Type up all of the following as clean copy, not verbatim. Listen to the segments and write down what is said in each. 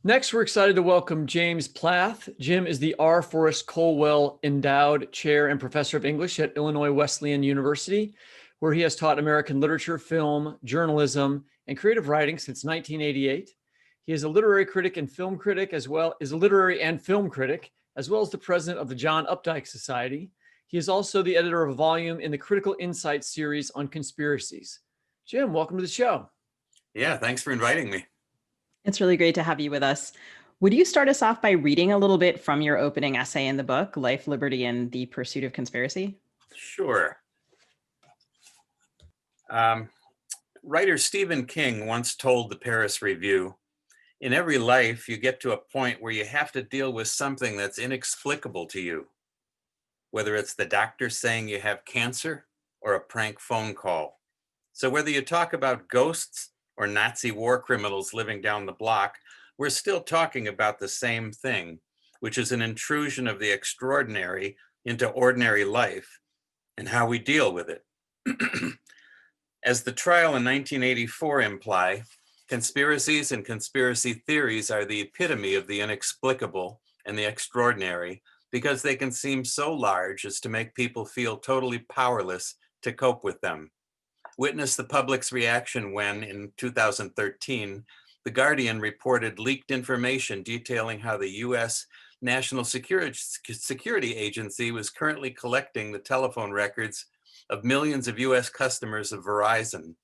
Next, we're excited to welcome James Plath. Jim is the R. Forrest Colwell Endowed Chair and Professor of English at Illinois Wesleyan University, where he has taught American literature, film, journalism, and creative writing since 1988. He is a literary critic and film critic, as well as the president of the John Updike Society. He is also the editor of a volume in the Critical Insights series on conspiracies. Jim, welcome to the show. Yeah, thanks for inviting me. It's really great to have you with us. Would you start us off by reading a little bit from your opening essay in the book, Life, Liberty, and the Pursuit of Conspiracy? Sure. Writer Stephen King once told the Paris Review, "In every life, you get to a point where you have to deal with something that's inexplicable to you, whether it's the doctor saying you have cancer or a prank phone call. So whether you talk about ghosts or Nazi war criminals living down the block, we're still talking about the same thing, which is an intrusion of the extraordinary into ordinary life and how we deal with it." As the trial in 1984 imply, conspiracies and conspiracy theories are the epitome of the inexplicable and the extraordinary because they can seem so large as to make people feel totally powerless to cope with them. Witness the public's reaction when, in 2013, The Guardian reported leaked information detailing how the U.S. National Security Agency was currently collecting the telephone records of millions of U.S. customers of Verizon,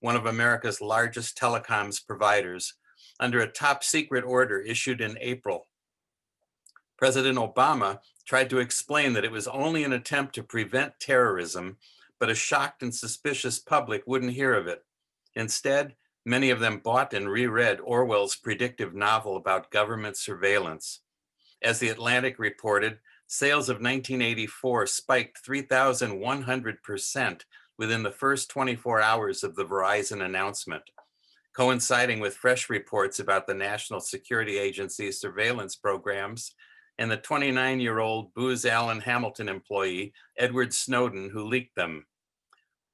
one of America's largest telecoms providers, under a top secret order issued in April. President Obama tried to explain that it was only an attempt to prevent terrorism, but a shocked and suspicious public wouldn't hear of it. Instead, many of them bought and reread Orwell's predictive novel about government surveillance. As The Atlantic reported, sales of 1984 spiked 3,100% within the first 24 hours of the Verizon announcement, coinciding with fresh reports about the National Security Agency's surveillance programs and the 29-year-old Booz Allen Hamilton employee, Edward Snowden, who leaked them.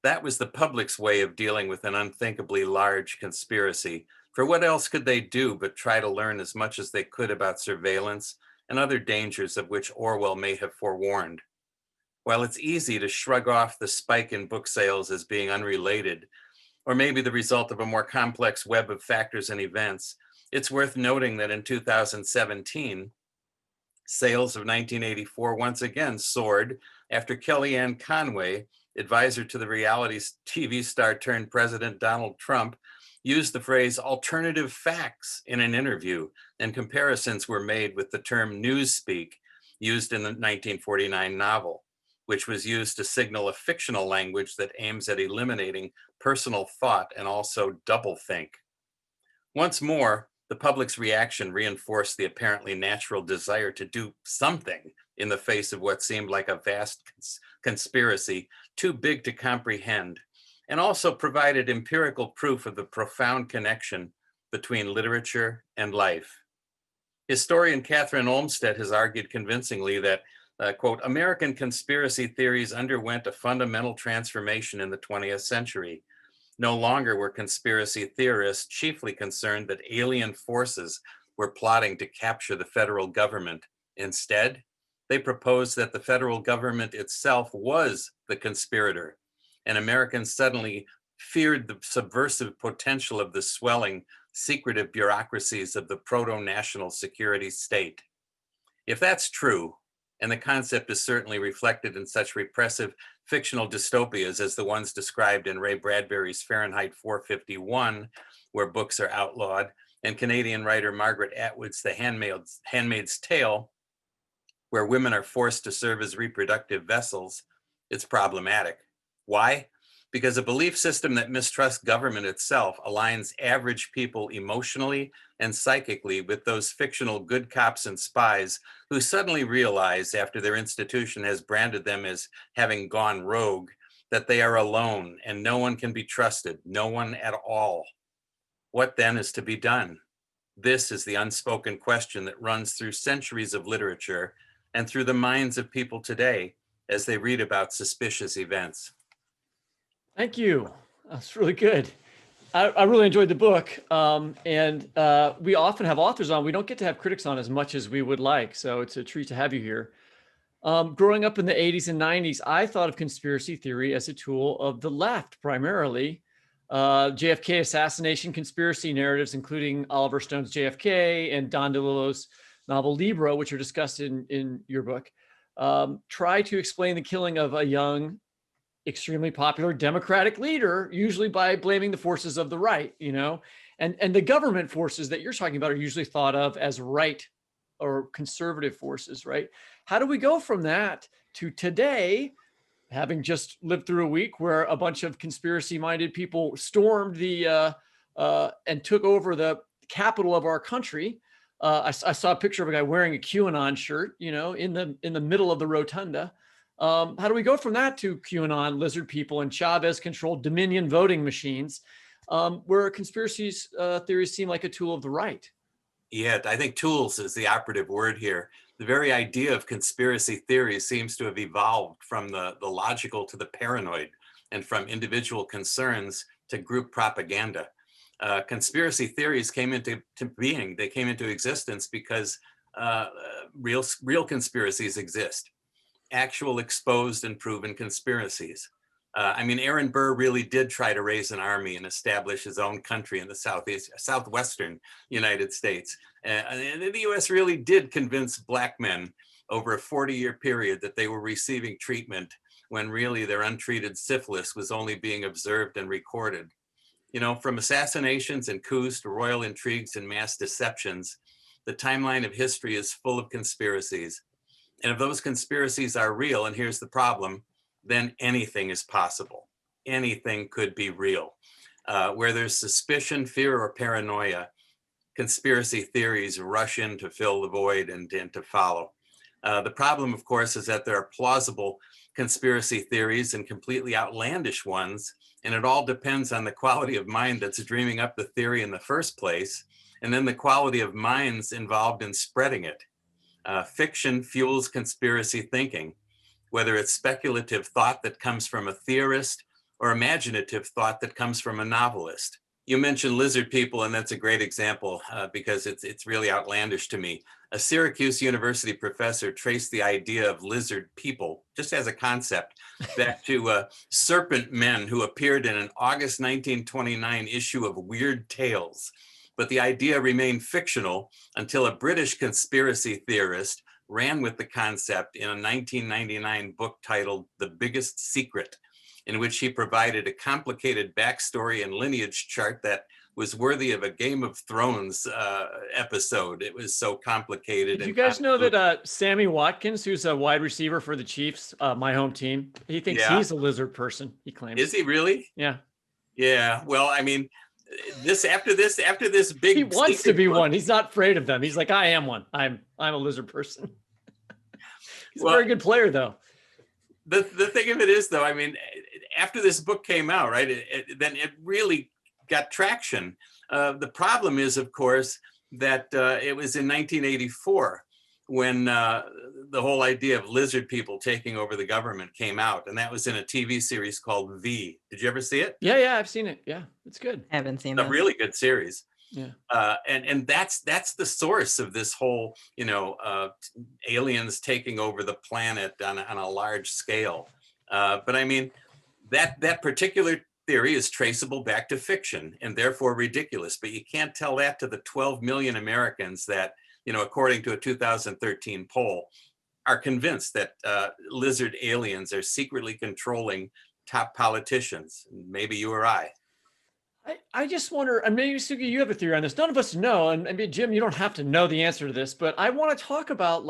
That was the public's way of dealing with an unthinkably large conspiracy. For what else could they do but try to learn as much as they could about surveillance and other dangers of which Orwell may have forewarned? While it's easy to shrug off the spike in book sales as being unrelated, or maybe the result of a more complex web of factors and events, it's worth noting that in 2017, sales of 1984 once again soared after Kellyanne Conway, advisor to the reality TV star turned President Donald Trump, used the phrase alternative facts in an interview, and comparisons were made with the term newspeak used in the 1949 novel, which was used to signal a fictional language that aims at eliminating personal thought and also doublethink. Once more, the public's reaction reinforced the apparently natural desire to do something in the face of what seemed like a vast conspiracy too big to comprehend, and also provided empirical proof of the profound connection between literature and life. Historian Catherine Olmsted has argued convincingly that, quote, American conspiracy theories underwent a fundamental transformation in the 20th century. No longer were conspiracy theorists chiefly concerned that alien forces were plotting to capture the federal government. Instead, they proposed that the federal government itself was the conspirator, and Americans suddenly feared the subversive potential of the swelling, secretive bureaucracies of the proto-national security state. If that's true, and the concept is certainly reflected in such repressive fictional dystopias as the ones described in Ray Bradbury's Fahrenheit 451, where books are outlawed, and Canadian writer Margaret Atwood's The Handmaid's Tale, where women are forced to serve as reproductive vessels, it's problematic. Why? Because a belief system that mistrusts government itself aligns average people emotionally and psychically with those fictional good cops and spies who suddenly realize after their institution has branded them as having gone rogue that they are alone and no one can be trusted, no one at all. What then is to be done? This is the unspoken question that runs through centuries of literature and through the minds of people today as they read about suspicious events. Thank you. That's really good. I really enjoyed the book. And we often have authors on. We don't get to have critics on as much as we would like. So it's a treat to have you here. Growing up in the 80s and 90s, I thought of conspiracy theory as a tool of the left primarily. JFK assassination conspiracy narratives, including Oliver Stone's JFK and Don DeLillo's novel Libra, which are discussed in your book, try to explain the killing of a young, extremely popular Democratic leader, usually by blaming the forces of the right, and the government forces that you're talking about are usually thought of as right or conservative forces, right? How do we go from that to today, having just lived through a week where a bunch of conspiracy-minded people stormed and took over the capital of our country? I saw a picture of a guy wearing a QAnon shirt, in the middle of the rotunda. How do we go from that to QAnon, lizard people, and Chavez-controlled Dominion voting machines, where conspiracies theories seem like a tool of the right? Yeah, I think tools is the operative word here. The very idea of conspiracy theory seems to have evolved from the logical to the paranoid, and from individual concerns to group propaganda. Conspiracy theories came into being. They came into existence because real conspiracies exist. Actual exposed and proven conspiracies. Aaron Burr really did try to raise an army and establish his own country in the southwestern United States. And the US really did convince Black men over a 40-year period that they were receiving treatment when really their untreated syphilis was only being observed and recorded. From assassinations and coups to royal intrigues and mass deceptions, the timeline of history is full of conspiracies. And if those conspiracies are real, and here's the problem, then anything is possible. Anything could be real. Where there's suspicion, fear, or paranoia, conspiracy theories rush in to fill the void and to follow. The problem, of course, is that there are plausible conspiracy theories and completely outlandish ones, and it all depends on the quality of mind that's dreaming up the theory in the first place, and then the quality of minds involved in spreading it. Fiction fuels conspiracy thinking, whether it's speculative thought that comes from a theorist or imaginative thought that comes from a novelist. You mentioned lizard people, and that's a great example because it's really outlandish to me. A Syracuse University professor traced the idea of lizard people, just as a concept, back to serpent men who appeared in an August 1929 issue of Weird Tales. But the idea remained fictional until a British conspiracy theorist ran with the concept in a 1999 book titled The Biggest Secret, in which he provided a complicated backstory and lineage chart that was worthy of a Game of Thrones episode. It was so complicated. Did you guys know that Sammy Watkins, who's a wide receiver for the Chiefs, my home team, he thinks he's a lizard person, he claims. Is he really? Yeah. Yeah. Well, after this big, he wants to be one. He's not afraid of them. He's like, I am one. I'm a lizard person. He's a very good player, though. The thing of it is, though, after this book came out, right, then it really got traction. The problem is, of course, that it was in 1984 when the whole idea of lizard people taking over the government came out, and that was in a TV series called V. Did you ever see it? Yeah, I've seen it. Yeah, it's good. I haven't seen it. A really good series. Yeah. And that's the source of this whole, aliens taking over the planet on a large scale. But that particular theory is traceable back to fiction and therefore ridiculous. But you can't tell that to the 12 million Americans that, according to a 2013 poll, are convinced that lizard aliens are secretly controlling top politicians, maybe you or I. I just wonder, and maybe Suki, you have a theory on this. None of us know, and Jim, you don't have to know the answer to this, but I want to talk about,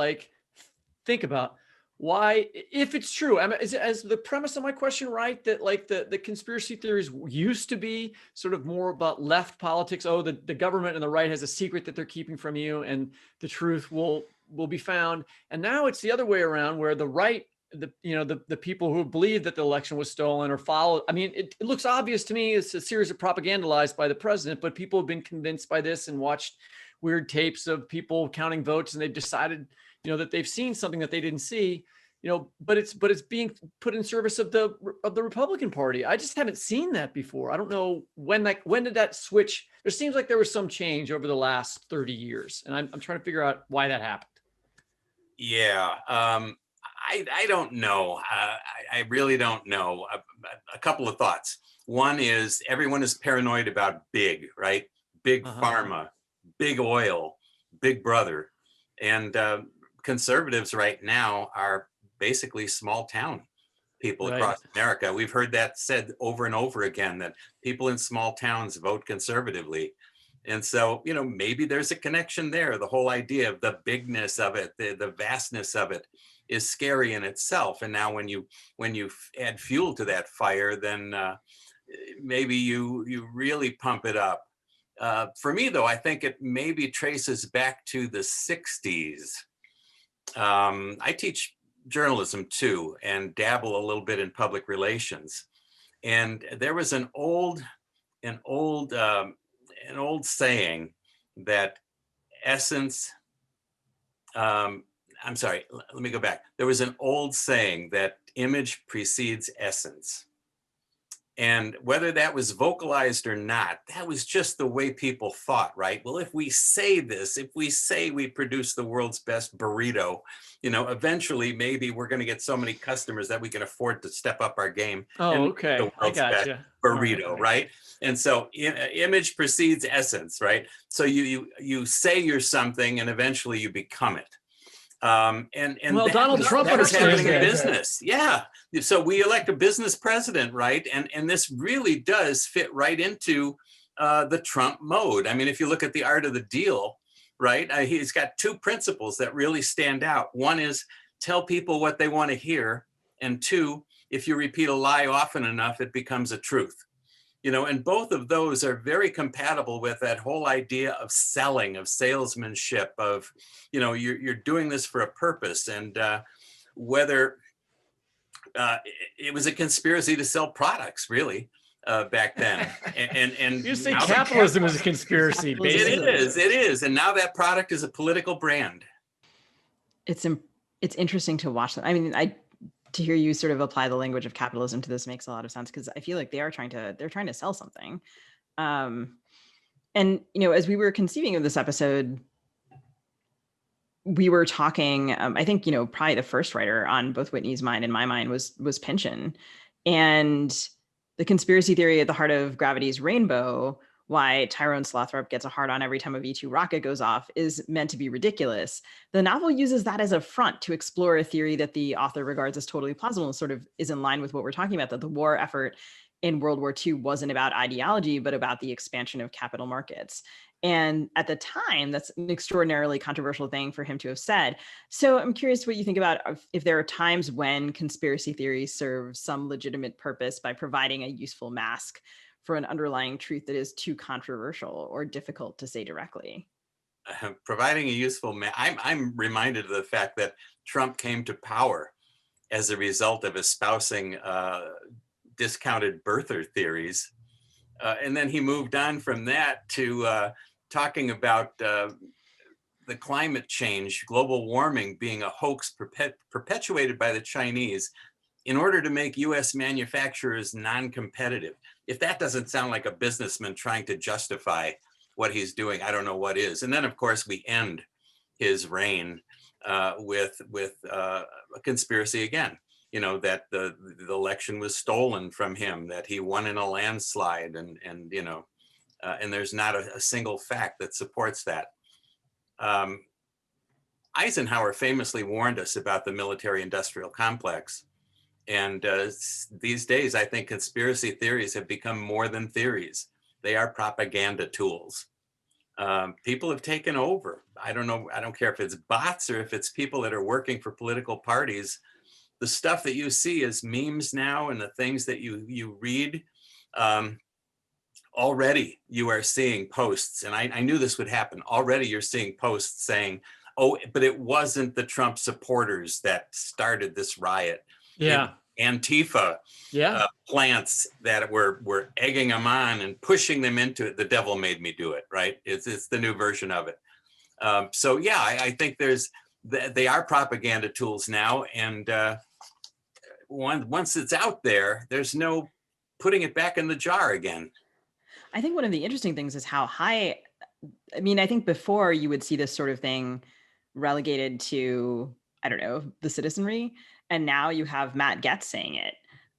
think about why, if it's true, is the premise of my question right, that the conspiracy theories used to be sort of more about left politics? Oh, the government and the right has a secret that they're keeping from you, and the truth will be found. And now it's the other way around, where the right, the people who believe that the election was stolen or followed. It looks obvious to me. It's a series of propagandized by the president, but people have been convinced by this and watched weird tapes of people counting votes, and they've decided, that they've seen something that they didn't see. but it's being put in service of the Republican Party. I just haven't seen that before. I don't know when did that switch? There seems like there was some change over the last 30 years, and I'm trying to figure out why that happened. Yeah, I don't know. I really don't know. A couple of thoughts. One is everyone is paranoid about big, right? Big pharma, big oil, big brother, and conservatives right now are basically small town people across America. We've heard that said over and over again, that people in small towns vote conservatively. And so, maybe there's a connection there. The whole idea of the bigness of it, the vastness of it is scary in itself. And now when you add fuel to that fire, then maybe you really pump it up. For me, though, I think it maybe traces back to the 60s. I teach journalism too, and dabble a little bit in public relations. And there was an old saying that essence, I'm sorry, let me go back. There was an old saying that image precedes essence. And whether that was vocalized or not, that was just the way people thought, right? Well, if we say this, if we say we produce the world's best burrito, eventually maybe we're going to get so many customers that we can afford to step up our game. Oh, okay. The world's best burrito, right? And so image precedes essence, right? So you say you're something and eventually you become it. Well, Donald Trump was happening in understands that. business. Yeah. So we elect a business president, right? And this really does fit right into the Trump mode. I mean, if you look at The Art of the Deal, right? He's got two principles that really stand out. One is tell people what they want to hear. And two, if you repeat a lie often enough, it becomes a truth. And both of those are very compatible with that whole idea of selling, of salesmanship, of, you're doing this for a purpose. And whether it was a conspiracy to sell products, really, back then. And you say capitalism is a conspiracy, basically. It is. And now that product is a political brand. It's interesting to watch that. I mean, to hear you sort of apply the language of capitalism to this makes a lot of sense, because I feel like they're trying to sell something. And as we were conceiving of this episode, we were talking. I think probably the first writer on both Whitney's mind and my mind was Pynchon, and the conspiracy theory at the heart of Gravity's Rainbow, why Tyrone Slothrop gets a hard-on every time a V2 rocket goes off, is meant to be ridiculous. The novel uses that as a front to explore a theory that the author regards as totally plausible, and sort of is in line with what we're talking about, that the war effort in World War II wasn't about ideology, but about the expansion of capital markets. And at the time, that's an extraordinarily controversial thing for him to have said. So I'm curious what you think about if there are times when conspiracy theory serves some legitimate purpose by providing a useful mask for an underlying truth that is too controversial or difficult to say directly. Providing a useful I'm reminded of the fact that Trump came to power as a result of espousing discounted birther theories. And then he moved on from that to talking about the climate change, global warming being a hoax perpetuated by the Chinese in order to make US manufacturers non-competitive. If that doesn't sound like a businessman trying to justify what he's doing, I don't know what is. And then, of course, we end his reign with a conspiracy again. That the election was stolen from him, that he won in a landslide, and there's not a single fact that supports that. Eisenhower famously warned us about the military-industrial complex. And these days, I think conspiracy theories have become more than theories. They are propaganda tools. People have taken over. I don't know. I don't care if it's bots or if it's people that are working for political parties. The stuff that you see as memes now and the things that you read, already you are seeing posts. And I knew this would happen. Already you're seeing posts saying, oh, but it wasn't the Trump supporters that started this riot. Yeah. Antifa plants that were egging them on and pushing them into it. The devil made me do it, right? It's the new version of it. So yeah, I think there's they are propaganda tools now. And once it's out there, there's no putting it back in the jar again. I think one of the interesting things is how high, I mean, I think before you would see this sort of thing relegated to, I don't know, the citizenry. And now you have Matt Gaetz saying it,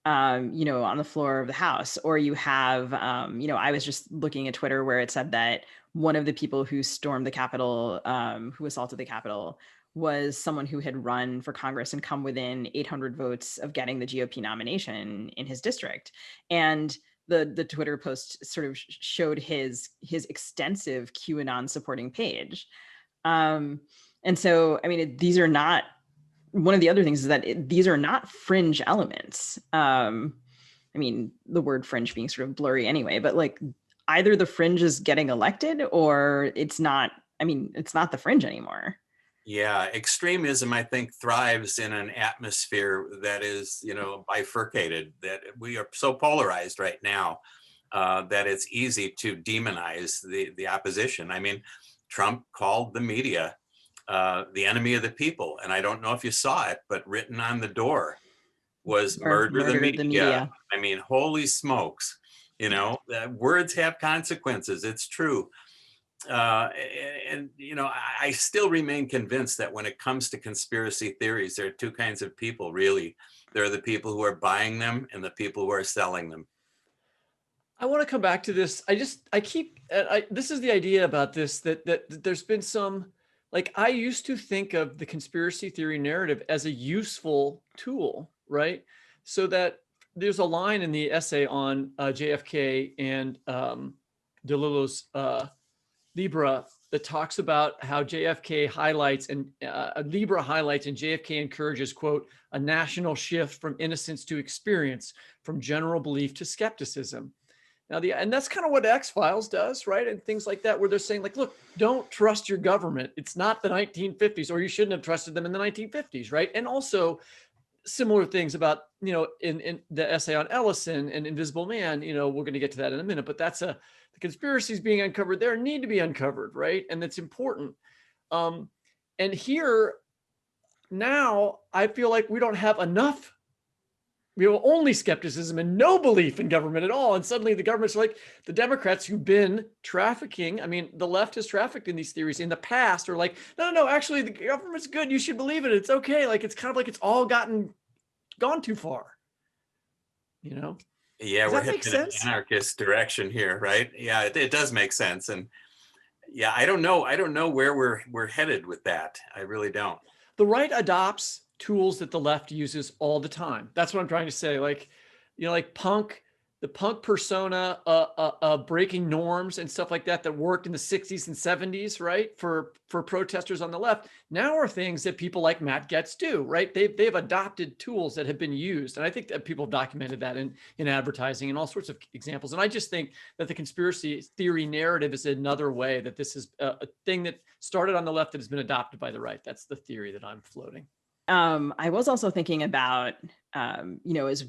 on the floor of the House. Or you have, I was just looking at Twitter where it said that one of the people who stormed the Capitol, who assaulted the Capitol, was someone who had run for Congress and come within 800 votes of getting the GOP nomination in his district. And the Twitter post sort of showed his extensive QAnon supporting page. And so, I mean, these are not, one of the other things is that these are not fringe elements. I mean, the word fringe being sort of blurry anyway, but like either the fringe is getting elected or it's not, I mean, it's not the fringe anymore. Yeah, extremism, I think, thrives in an atmosphere that is, bifurcated, that we are so polarized right now that it's easy to demonize the opposition. I mean, Trump called the media the enemy of the people. And I don't know if you saw it, but written on the door was murder the media. I mean, holy smokes, words have consequences. It's true. I still remain convinced that when it comes to conspiracy theories, there are two kinds of people, really. There are the people who are buying them and the people who are selling them. I want to come back to this. This is the idea about this, that there's been some, like, I used to think of the conspiracy theory narrative as a useful tool, right? So that there's a line in the essay on JFK and DeLillo's Libra that talks about how JFK highlights and Libra highlights and JFK encourages, quote, a national shift from innocence to experience, from general belief to skepticism. Now, and that's kind of what X-Files does, right? And things like that, where they're saying, like, look, don't trust your government. It's not the 1950s, or you shouldn't have trusted them in the 1950s, right? And also similar things about, in the essay on Ellison and Invisible Man, we're going to get to that in a minute, but that's the conspiracies being uncovered there need to be uncovered, right? And that's important. And here now, I feel like we don't have enough. We have only skepticism and no belief in government at all. And suddenly the government's like, the Democrats who've been trafficking, I mean, the left has trafficked in these theories in the past, are like, no, actually the government's good. You should believe it. It's okay. Like, it's kind of like it's all gone too far, Yeah, we're heading in an anarchist direction here, right? Yeah, it does make sense. And yeah, I don't know where we're headed with that. I really don't. The right adopts tools that the left uses all the time. That's what I'm trying to say. Like, like the punk persona, breaking norms and stuff like that worked in the 60s and 70s, right? For protesters on the left, now are things that people like Matt Gaetz do, right? They've adopted tools that have been used. And I think that people have documented that in advertising and all sorts of examples. And I just think that the conspiracy theory narrative is another way that this is a thing that started on the left that has been adopted by the right. That's the theory that I'm floating. I was also thinking about, as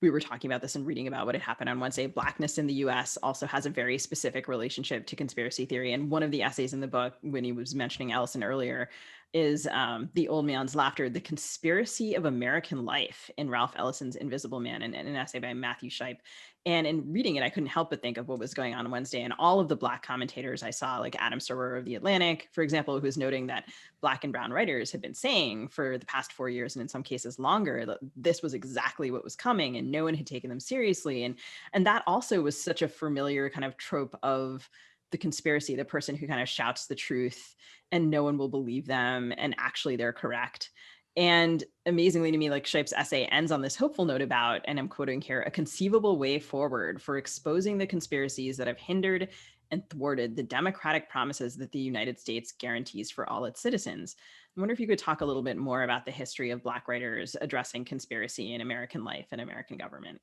we were talking about this and reading about what had happened on Wednesday, Blackness in the US also has a very specific relationship to conspiracy theory. And one of the essays in the book, when he was mentioning Ellison earlier, is The Old Man's Laughter, The Conspiracy of American Life in Ralph Ellison's Invisible Man, and an essay by Matthew Shipe. And in reading it, I couldn't help but think of what was going on Wednesday. And all of the Black commentators I saw, like Adam Serwer of The Atlantic, for example, who was noting that Black and brown writers had been saying for the past 4 years, and in some cases longer, that this was exactly what was coming and no one had taken them seriously. And that also was such a familiar kind of trope of the conspiracy, the person who kind of shouts the truth and no one will believe them, and actually they're correct. And amazingly to me, like, Shipe's essay ends on this hopeful note about, and I'm quoting here, a conceivable way forward for exposing the conspiracies that have hindered and thwarted the democratic promises that the United States guarantees for all its citizens. I wonder if you could talk a little bit more about the history of Black writers addressing conspiracy in American life and American government.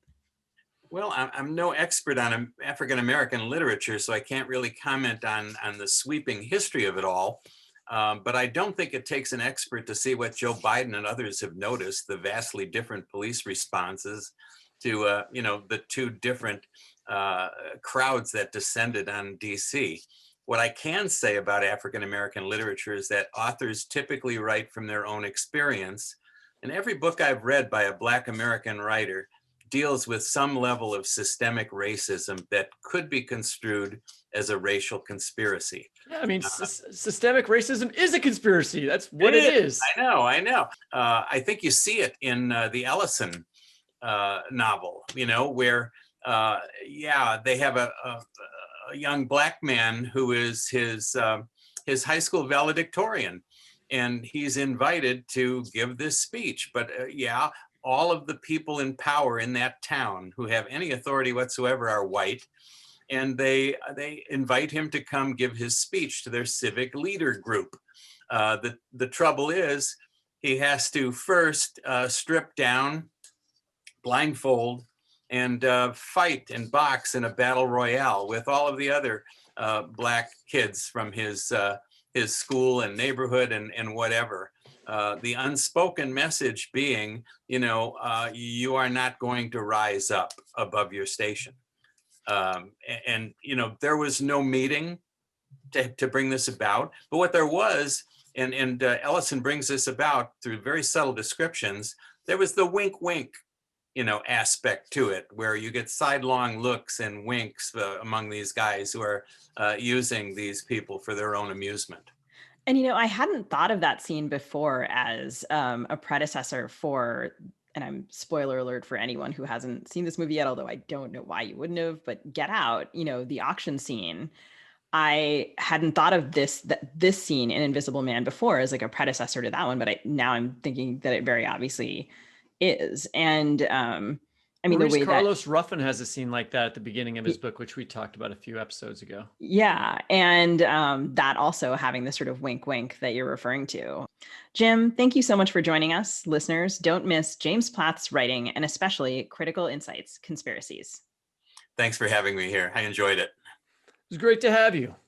Well, I'm no expert on African-American literature, so I can't really comment on the sweeping history of it all. But I don't think it takes an expert to see what Joe Biden and others have noticed, the vastly different police responses to, the two different crowds that descended on DC. What I can say about African-American literature is that authors typically write from their own experience. And every book I've read by a Black American writer deals with some level of systemic racism that could be construed as a racial conspiracy. Yeah, I mean, systemic racism is a conspiracy. That's what it is. I know. I think you see it in the Ellison novel, where, they have a young Black man who is his high school valedictorian, and he's invited to give this speech. But all of the people in power in that town who have any authority whatsoever are white, and they invite him to come give his speech to their civic leader group. The trouble is, he has to first strip down, blindfold, and fight and box in a battle royale with all of the other Black kids from his school and neighborhood and whatever. The unspoken message being, you are not going to rise up above your station. And there was no meeting to bring this about. But what there was, and Ellison brings this about through very subtle descriptions, there was the wink, wink, aspect to it, where you get sidelong looks and winks among these guys who are using these people for their own amusement. And, I hadn't thought of that scene before as a predecessor for, and I'm spoiler alert for anyone who hasn't seen this movie yet, although I don't know why you wouldn't have, but Get Out, the auction scene. I hadn't thought of this scene in Invisible Man before as like a predecessor to that one, but now I'm thinking that it very obviously is. And Maurice the way Carlos Ruffin has a scene like that at the beginning of his book, which we talked about a few episodes ago. Yeah. And that also having this sort of wink, wink that you're referring to. Jim, thank you so much for joining us. Listeners, don't miss James Plath's writing, and especially Critical Insights, Conspiracies. Thanks for having me here. I enjoyed it. It was great to have you.